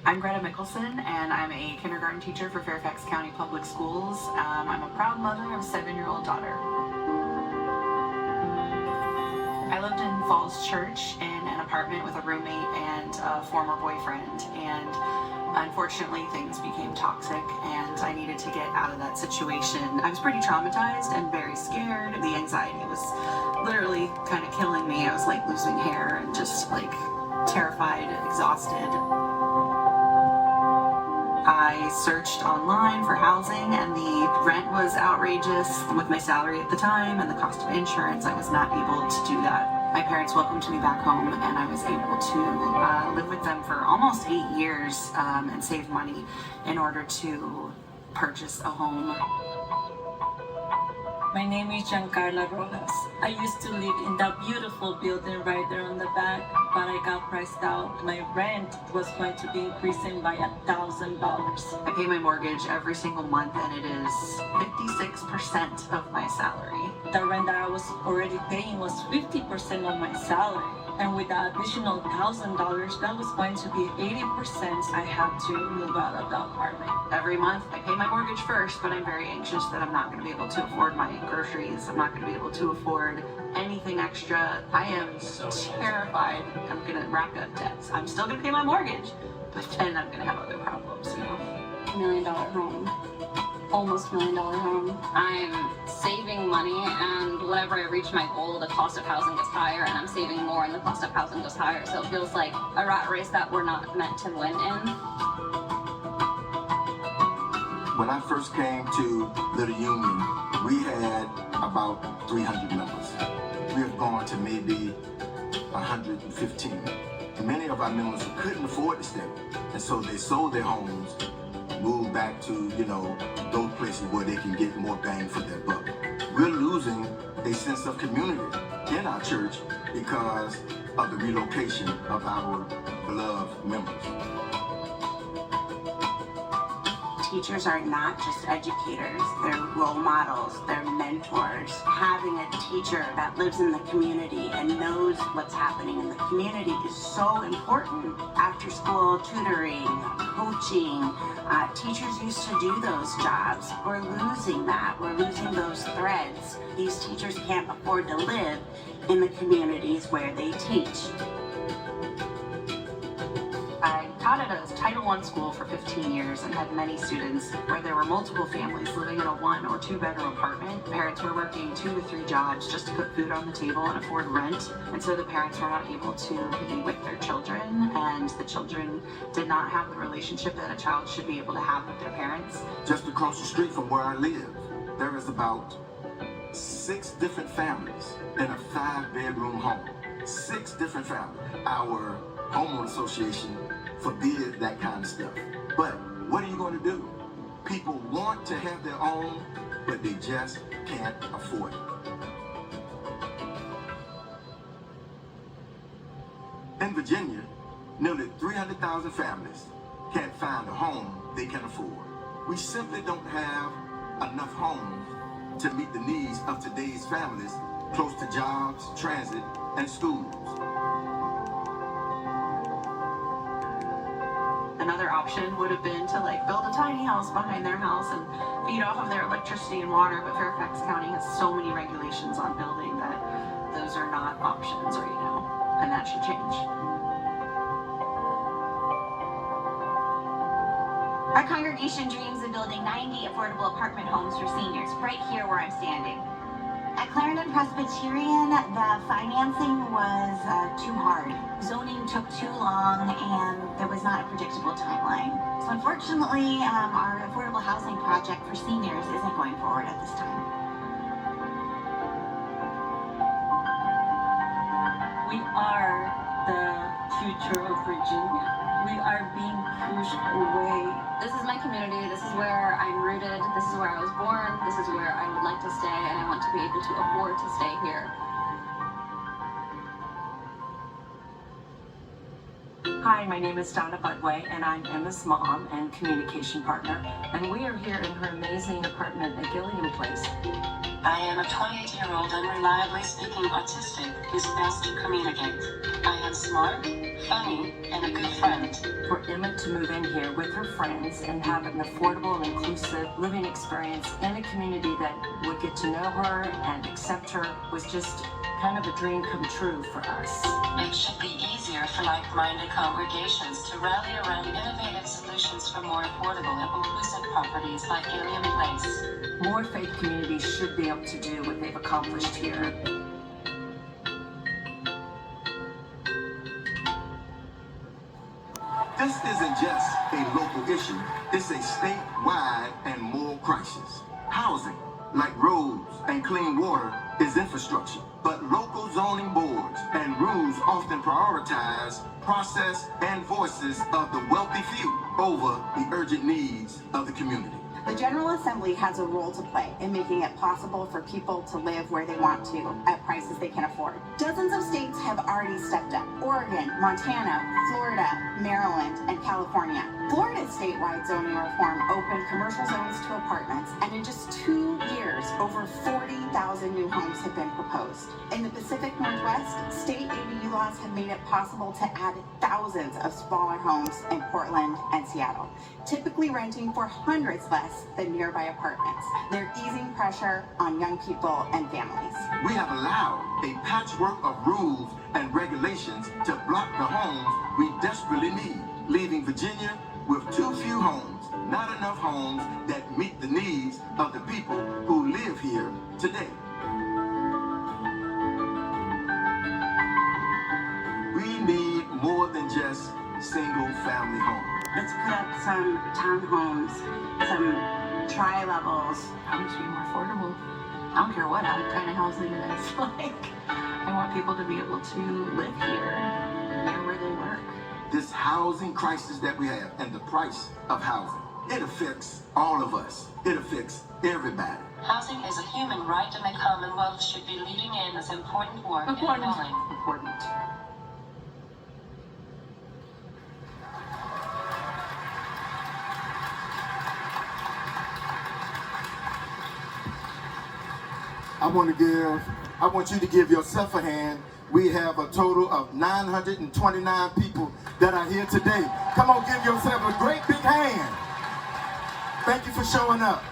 I'm Greta Mickelson, and I'm a kindergarten teacher for Fairfax County Public Schools. I'm a proud mother of a 7-year-old daughter. I lived in Falls Church in an apartment with a roommate and a former boyfriend, and unfortunately things became toxic and I needed to get out of that situation. I was pretty traumatized and very scared. The anxiety was literally kind of killing me. I was like losing hair and just like terrified, exhausted. I searched online for housing and the rent was outrageous. With my salary at the time and the cost of insurance, I was not able to do that. My parents welcomed me back home and I was able to live with them for almost 8 years and save money in order to purchase a home. My name is Giancarla Rojas. I used to live in that beautiful building right there on the back, but I got priced out. My rent was going to be increasing by $1,000. I pay my mortgage every single month and it is 56% of my salary. The rent that I was already paying was 50% of my salary. And with the additional $1,000, that was going to be 80%. I had to move out of the apartment. Every month I pay my mortgage first, but I'm very anxious that I'm not going to be able to afford my groceries. I'm not going to be able to afford anything extra. I am terrified I'm going to rack up debts. I'm still going to pay my mortgage, but then I'm going to have other problems, you know. $1 million home. Almost $1 million home. I'm saving money, and whenever I reach my goal, the cost of housing gets higher, and I'm saving more, and the cost of housing goes higher. So it feels like a rat race that we're not meant to win in. When I first came to Little Union, we had about 300 members. We have gone to maybe 115. And many of our members couldn't afford to stay, and so they sold their homes, moved back to, those places where they can get more bang for their buck. We're losing a sense of community in our church because of the relocation of our beloved members. Teachers are not just educators, they're role models, they're mentors. Having a teacher that lives in the community and knows what's happening in the community is so important. After school tutoring, coaching, teachers used to do those jobs. We're losing that, we're losing those threads. These teachers can't afford to live in the communities where they teach. I taught at a Title I school for 15 years and had many students where there were multiple families living in a 1 or 2 bedroom apartment. Parents were working 2 to 3 jobs just to put food on the table and afford rent. And so the parents were not able to be with their children, and the children did not have the relationship that a child should be able to have with their parents. Just across the street from where I live, there is about 6 different families in a 5-bedroom home. 6 different families. Our homeowner association forbid that kind of stuff. But what are you going to do? People want to have their own, but they just can't afford it. In Virginia, nearly 300,000 families can't find a home they can afford. We simply don't have enough homes to meet the needs of today's families close to jobs, transit, and schools. Another option would have been to build a tiny house behind their house and feed off of their electricity and water, but Fairfax County has so many regulations on building that those are not options right now, and that should change. Our congregation dreams of building 90 affordable apartment homes for seniors right here where I'm standing. At Clarendon Presbyterian, the financing was too hard. Zoning took too long and there was not a predictable timeline. So unfortunately, our affordable housing project for seniors isn't going forward at this time. We are the future of Virginia. We are being pushed away. This is my community, this is where I'm rooted, this is where I was born, this is where I would like to stay, and I want to be able to afford to stay here. Hi, my name is Donna Budway, and I'm Emma's mom and communication partner, and we are here in her amazing apartment at Gilliam Place. I am a 28-year-old unreliably speaking autistic who's best to communicate. I am smart, funny, and a good friend. For Emma to move in here with her friends and have an affordable and inclusive living experience in a community that would get to know her and accept her was just kind of a dream come true for us. It should be easier for like-minded congregations to rally around innovative solutions for more affordable and inclusive properties like Gilliam Place. More faith communities should be able to do what they've accomplished here. This isn't just a local issue, it's a statewide and moral crisis. Housing, like roads and clean water, is infrastructure. But local zoning boards and rules often prioritize process and voices of the wealthy few over the urgent needs of the community. The General Assembly has a role to play in making it possible for people to live where they want to at prices they can afford. Dozens of states have already stepped up. Oregon, Montana, Florida, Maryland, and California. Florida's statewide zoning reform opened commercial zones to apartments, and in just 2 years, over 40,000 new homes have been proposed. In the Pacific Northwest, state ADU laws have made it possible to add thousands of smaller homes in Portland and Seattle, typically renting for hundreds less than nearby apartments. They're easing pressure on young people and families. We have allowed a patchwork of rules and regulations to block the homes we desperately need, leaving Virginia with too few homes, not enough homes that meet the needs of the people who live here today. We need more than just single-family homes. Let's put up some townhomes, some tri-levels. Homes be more affordable. I don't care what kind of housing it is. Like, I want people to be able to live here, near where they work. This housing crisis that we have and the price of housing, it affects all of us. It affects everybody. Housing is a human right, and the Commonwealth should be leading in this important work. Important. Important. I want you to give yourself a hand. We have a total of 929 people that are here today. Come on, give yourself a great big hand. Thank you for showing up.